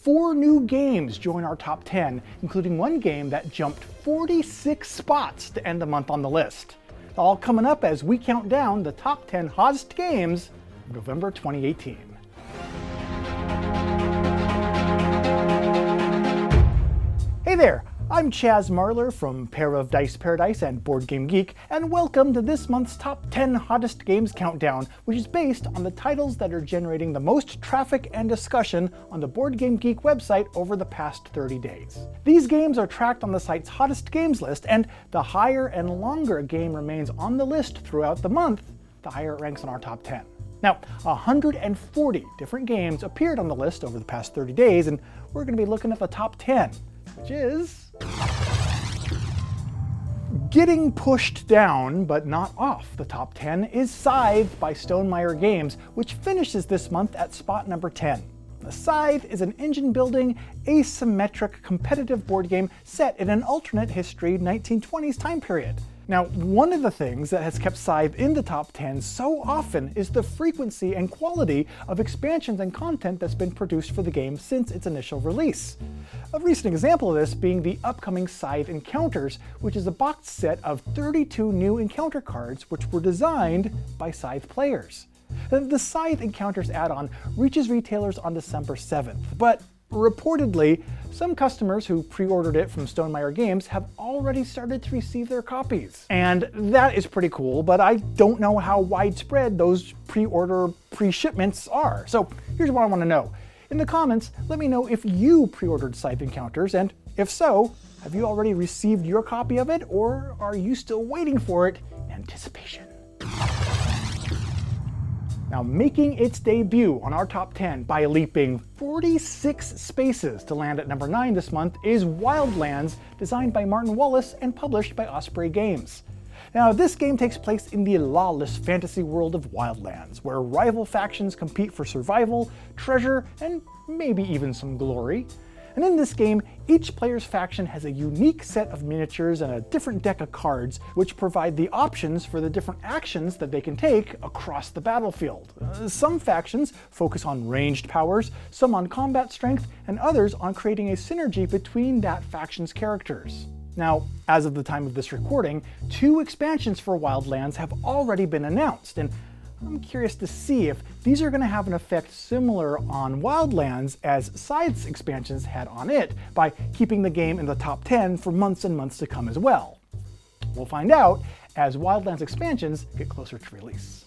4 new games join our top 10, including one game that jumped 46 spots to end the month on the list. All coming up as we count down the top 10 hottest games of November 2018. Hey there! I'm Chaz Marler from Pair of Dice Paradise and BoardGameGeek, and welcome to this month's Top 10 Hottest Games Countdown, which is based on the titles that are generating the most traffic and discussion on the BoardGameGeek website over the past 30 days. These games are tracked on the site's hottest games list, and the higher and longer a game remains on the list throughout the month, the higher it ranks on our top 10. Now, 140 different games appeared on the list over the past 30 days, and we're going to be looking at the top 10, which is getting pushed down, but not off the top 10, is Scythe by Stonemaier Games, which finishes this month at spot number 10. The Scythe is an engine-building, asymmetric, competitive board game set in an alternate history 1920s time period. Now, one of the things that has kept Scythe in the top 10 so often is the frequency and quality of expansions and content that's been produced for the game since its initial release. A recent example of this being the upcoming Scythe Encounters, which is a boxed set of 32 new encounter cards which were designed by Scythe players. The Scythe Encounters add-on reaches retailers on December 7th, but reportedly, some customers who pre-ordered it from Stonemaier Games have already started to receive their copies. And that is pretty cool, but I don't know how widespread those pre-order pre-shipments are. So here's what I want to know. In the comments, let me know if you pre-ordered Scythe Encounters, and if so, have you already received your copy of it, or are you still waiting for it in anticipation? Now, making its debut on our top 10 by leaping 46 spaces to land at number 9 this month is Wildlands, designed by Martin Wallace and published by Osprey Games. Now, this game takes place in the lawless fantasy world of Wildlands, where rival factions compete for survival, treasure, and maybe even some glory. And in this game, each player's faction has a unique set of miniatures and a different deck of cards, which provide the options for the different actions that they can take across the battlefield. Some factions focus on ranged powers, some on combat strength, and others on creating a synergy between that faction's characters. Now, as of the time of this recording, 2 expansions for Wildlands have already been announced, and I'm curious to see if these are going to have an effect similar on Wildlands as Scythe's expansions had on it, by keeping the game in the top 10 for months and months to come as well. We'll find out as Wildlands expansions get closer to release.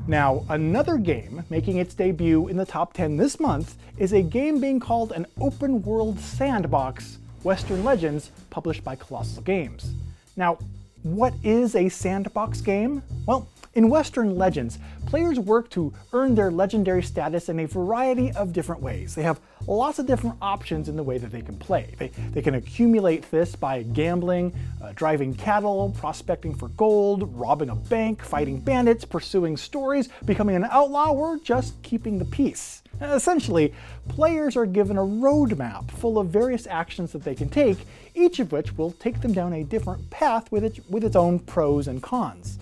Now, another game making its debut in the top 10 this month is a game being called an open world sandbox, Western Legends, published by Colossal Games. Now, what is a sandbox game? Well, in Western Legends, players work to earn their legendary status in a variety of different ways. They have lots of different options in the way that they can play. They can accumulate this by gambling, driving cattle, prospecting for gold, robbing a bank, fighting bandits, pursuing stories, becoming an outlaw, or just keeping the peace. Essentially, players are given a roadmap full of various actions that they can take, each of which will take them down a different path with its own pros and cons.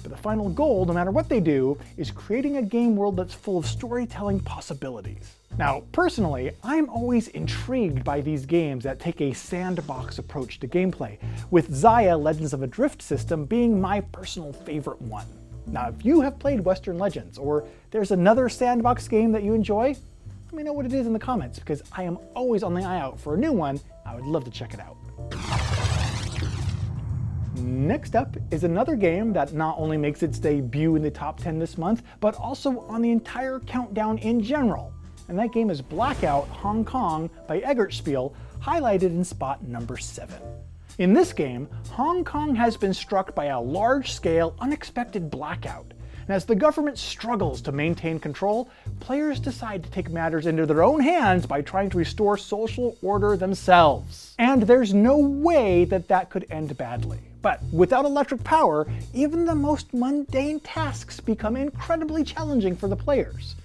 But the final goal, no matter what they do, is creating a game world that's full of storytelling possibilities. Now, personally, I'm always intrigued by these games that take a sandbox approach to gameplay, with Xia Legends of Adrift system being my personal favorite one. Now, if you have played Western Legends, or there's another sandbox game that you enjoy, let me know what it is in the comments, because I am always on the eye out for a new one. I would love to check it out. Next up is another game that not only makes its debut in the top 10 this month, but also on the entire countdown in general. And that game is Blackout Hong Kong by Eggertspiel, highlighted in spot number 7. In this game, Hong Kong has been struck by a large-scale, unexpected blackout. And as the government struggles to maintain control, players decide to take matters into their own hands by trying to restore social order themselves. And there's no way that that could end badly. But without electric power, even the most mundane tasks become incredibly challenging for the players.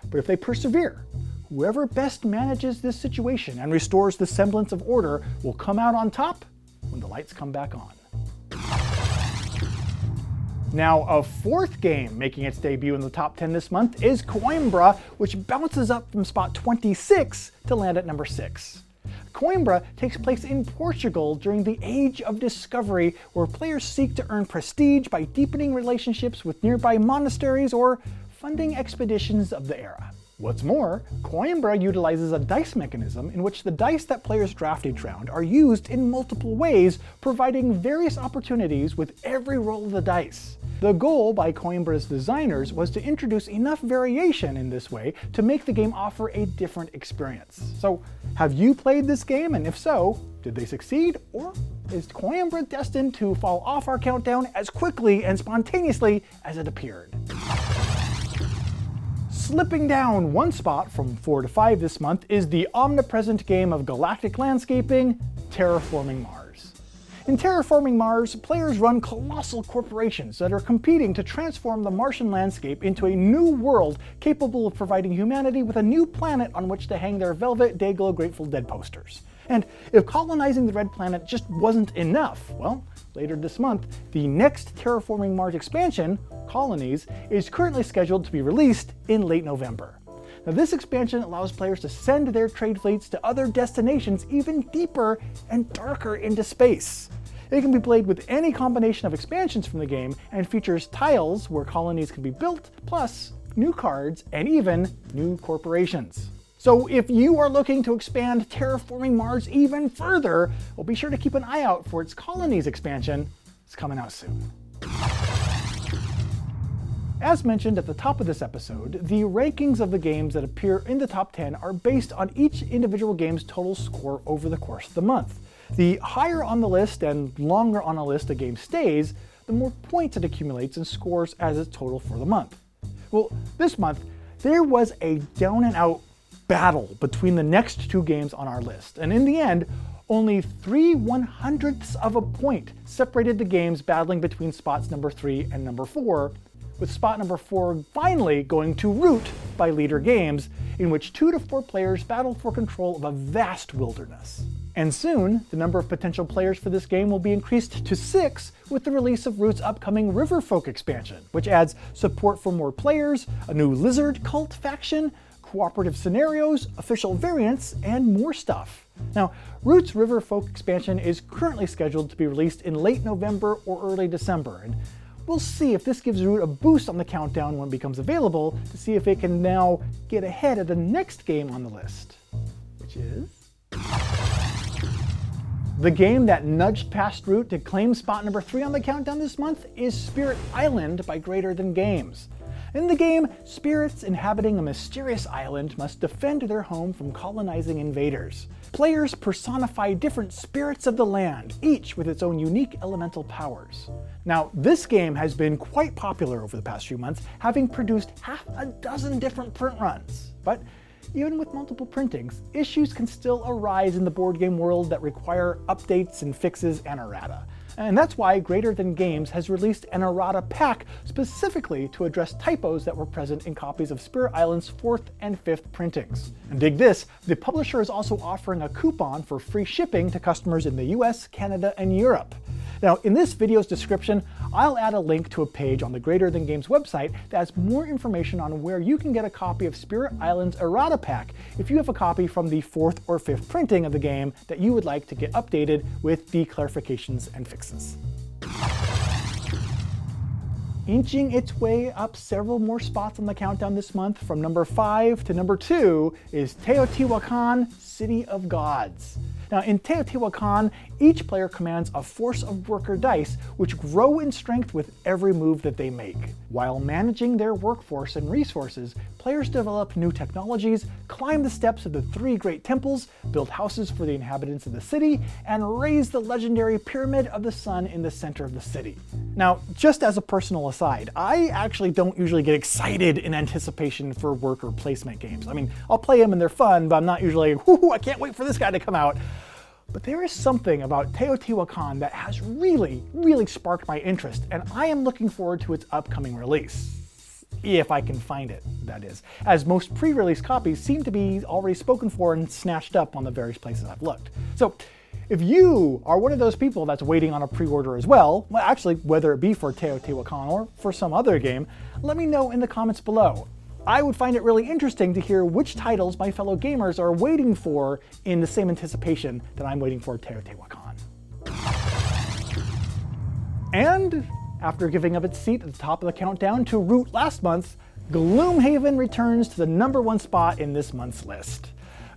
But if they persevere, whoever best manages this situation and restores the semblance of order will come out on top when the lights come back on. Now, a fourth game making its debut in the top 10 this month is Coimbra, which bounces up from spot 26 to land at number 6. Coimbra takes place in Portugal during the Age of Discovery, where players seek to earn prestige by deepening relationships with nearby monasteries or funding expeditions of the era. What's more, Coimbra utilizes a dice mechanism in which the dice that players draft each round are used in multiple ways, providing various opportunities with every roll of the dice. The goal by Coimbra's designers was to introduce enough variation in this way to make the game offer a different experience. So, have you played this game, and if so, did they succeed, or is Coimbra destined to fall off our countdown as quickly and spontaneously as it appeared? Slipping down one spot from 4 to 5 this month is the omnipresent game of galactic landscaping, Terraforming Mars. In Terraforming Mars, players run colossal corporations that are competing to transform the Martian landscape into a new world capable of providing humanity with a new planet on which to hang their Velvet Dayglow Grateful Dead posters. And if colonizing the Red Planet just wasn't enough, well, later this month, the next Terraforming Mars expansion, Colonies, is currently scheduled to be released in late November. Now, this expansion allows players to send their trade fleets to other destinations even deeper and darker into space. It can be played with any combination of expansions from the game and features tiles where colonies can be built, plus new cards and even new corporations. So if you are looking to expand Terraforming Mars even further, well, be sure to keep an eye out for its Colonies expansion. It's coming out soon. As mentioned at the top of this episode, the rankings of the games that appear in the top 10 are based on each individual game's total score over the course of the month. The higher on the list and longer on a list a game stays, the more points it accumulates and scores as its total for the month. Well, this month, there was a down-and-out battle between the next two games on our list, and in the end, only 3/100ths of a point separated the games battling between spots number 3 and number 4, with spot number 4 finally going to Root by Leader Games, in which 2 to 4 players battled for control of a vast wilderness. And soon, the number of potential players for this game will be increased to 6 with the release of Root's upcoming Riverfolk expansion, which adds support for more players, a new lizard cult faction, cooperative scenarios, official variants, and more stuff. Now, Root's Riverfolk expansion is currently scheduled to be released in late November or early December, and we'll see if this gives Root a boost on the countdown when it becomes available to see if it can now get ahead of the next game on the list, which is... The game that nudged past Root to claim spot number 3 on the countdown this month is Spirit Island by Greater Than Games. In the game, spirits inhabiting a mysterious island must defend their home from colonizing invaders. Players personify different spirits of the land, each with its own unique elemental powers. Now, this game has been quite popular over the past few months, having produced half a dozen different print runs. But even with multiple printings, issues can still arise in the board game world that require updates and fixes and errata. And that's why Greater Than Games has released an errata pack specifically to address typos that were present in copies of Spirit Island's 4th and 5th printings. And dig this, the publisher is also offering a coupon for free shipping to customers in the US, Canada, and Europe. Now, in this video's description, I'll add a link to a page on the Greater Than Games website that has more information on where you can get a copy of Spirit Island's errata pack if you have a copy from the 4th or 5th printing of the game that you would like to get updated with the clarifications and fixes. Inching its way up several more spots on the countdown this month from number 5 to number 2 is Teotihuacan, City of Gods. Now, in Teotihuacan, each player commands a force of worker dice, which grow in strength with every move that they make. While managing their workforce and resources, players develop new technologies, climb the steps of the 3 great temples, build houses for the inhabitants of the city, and raise the legendary Pyramid of the Sun in the center of the city. Now, just as a personal aside, I actually don't usually get excited in anticipation for worker placement games. I mean, I'll play them and they're fun, but I'm not usually like, whoo, I can't wait for this guy to come out. But there is something about Teotihuacan that has really sparked my interest, and I am looking forward to its upcoming release. If I can find it, that is, as most pre-release copies seem to be already spoken for and snatched up on the various places I've looked. So, If you are one of those people that's waiting on a pre-order as well, actually whether it be for Teotihuacan or for some other game, let me know in the comments below. I would find it really interesting to hear which titles my fellow gamers are waiting for in the same anticipation that I'm waiting for Teotihuacan. And after giving up its seat at the top of the countdown to Root last month, Gloom Haven returns to the #1 spot in this month's list.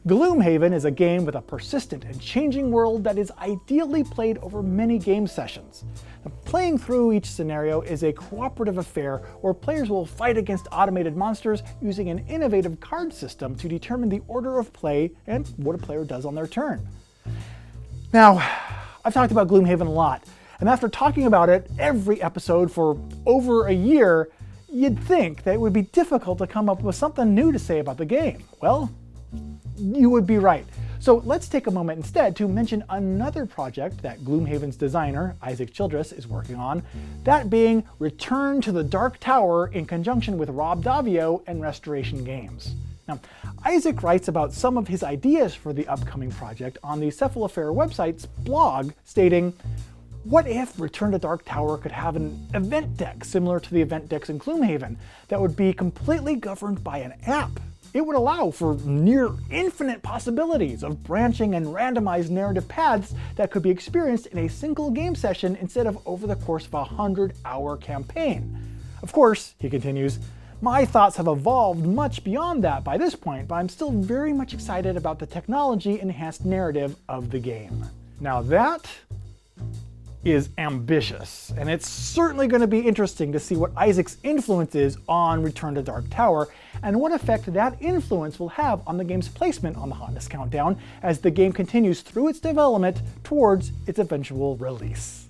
Gloom Haven is a game with a persistent and changing world that is ideally played over many game sessions. Now, playing through each scenario is a cooperative affair where players will fight against automated monsters using an innovative card system to determine the order of play and what a player does on their turn. Now, I've talked about Gloom Haven a lot, and after talking about it every episode for over a year, you'd think that it would be difficult to come up with something new to say about the game. Well, you would be right. So let's take a moment instead to mention another project that Gloom Haven's designer, Isaac Childress, is working on, that being Return to the Dark Tower in conjunction with Rob Daviau and Restoration Games. Now, Isaac writes about some of his ideas for the upcoming project on the Cephalofair website's blog, stating, "What if Return to Dark Tower could have an event deck similar to the event decks in Gloom Haven that would be completely governed by an app? It would allow for near infinite possibilities of branching and randomized narrative paths that could be experienced in a single game session instead of over the course of a 100-hour campaign. Of course," he continues, "my thoughts have evolved much beyond that by this point, but I'm still very much excited about the technology-enhanced narrative of the game." Now that is ambitious, and it's certainly going to be interesting to see what Isaac's influence is on Return to Dark Tower, and what effect that influence will have on the game's placement on the hotness countdown as the game continues through its development towards its eventual release.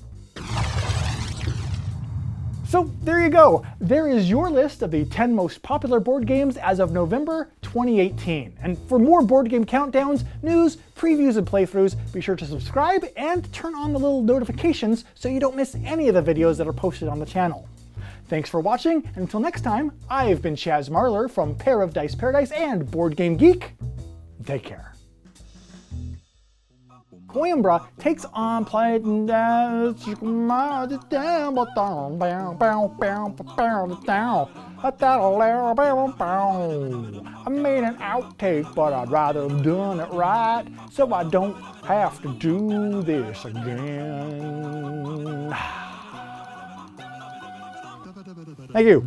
So there you go. There is your list of the 10 most popular board games as of November 2018. And for more board game countdowns, news, previews, and playthroughs, be sure to subscribe and turn on the little notifications so you don't miss any of the videos that are posted on the channel. Thanks for watching, and until next time, I've been Chaz Marler from Pair of Dice Paradise and BoardGameGeek. Take care. Coimbra takes on playing I made an outtake, but I'd rather have done it right, so I don't have to do this again. Thank you.